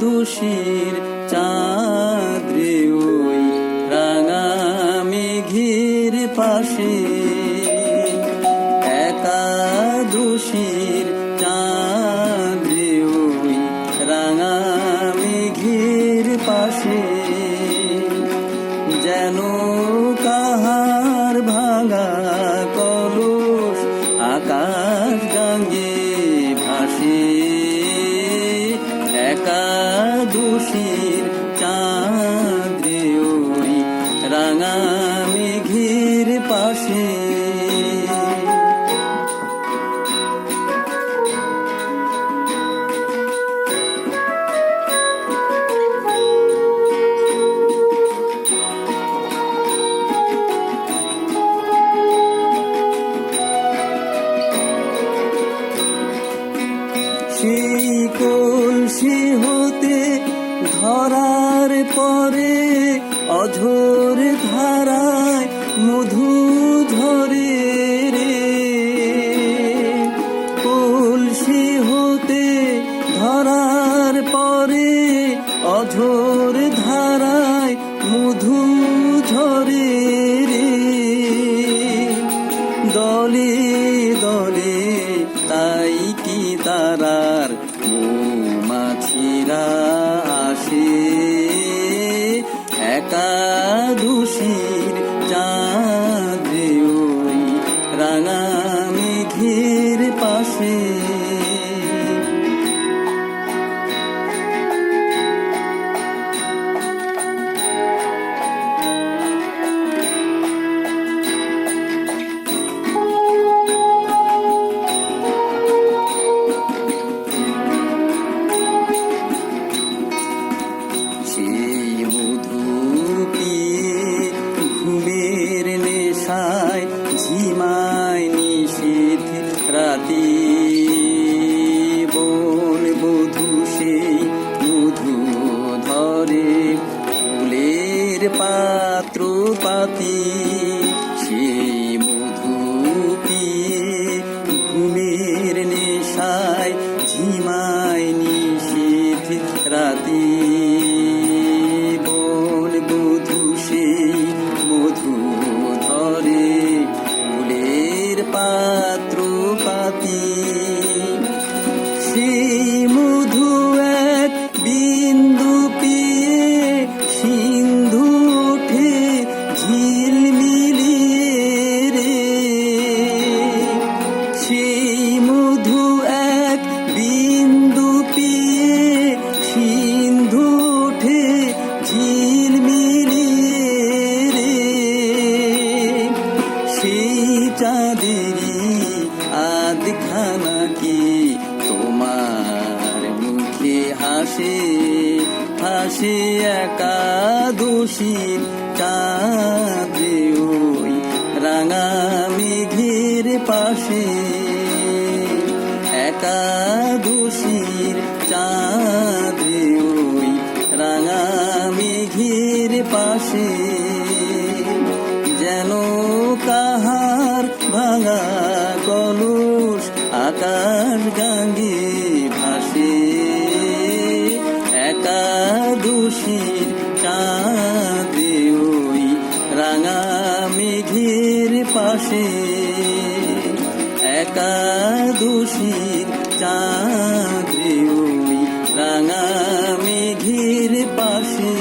একাদশীর চাঁদ রে ওই রাঙা মেঘের পাশে, একাদশীর চাঁদ রে ওই রাঙা মেঘের পাশে, যেন কাহার ভাঙা কলস আকাশ গঙ্গে ভাসে। একাদশীর চাঁদ রে ওই রাঙা মেঘের পাশে। সেই কলসি হতে ধরার পরে অঝোর ধারায় মধু ঝরে রে। কলসি হতে ধরার পরে অঝোর ধারায় মধু ঝরে রে। দলে দলে তাই কি তারার মৌমাছিরা আসে। একাদশীর চাঁদ রে ওই রাঙা মেঘের পাশে। ঘুমের নেশায় ঝিমায় নিশীথ রাতি, বন বধূ সেই মধু ধরে ফুলের পাত্র পাতি। সেই মধু পিয়ে ঘুমের নেশায় ঝিমায় নিশীথ রাতি, পাত্র পাতি। সেই মধু এক বিন্দু পিয়ে সিন্ধু ওঠে ঝিলমিলিয়ে রে। সেই মধু এক বিন্দু পিয়ে সিন্ধু ওঠে ঝিলমিলিয়ে রে। সেই চাঁদেরই আধখানা কি তোমার মুখে হাসে। হাসে একাদশীর চাঁদ রে ওই রাঙা মেঘের পাশে। একাদশীর চাঁদ রে ওই রাঙা মেঘের পাশে, যেন কাহার ভাঙা কলস আকাশ গঙ্গে ভাসে। একাদশীর চাঁদ রে ওই রাঙা মেঘের পাশে। একাদশীর চাঁদ রে ওই রাঙা মেঘের পাশে।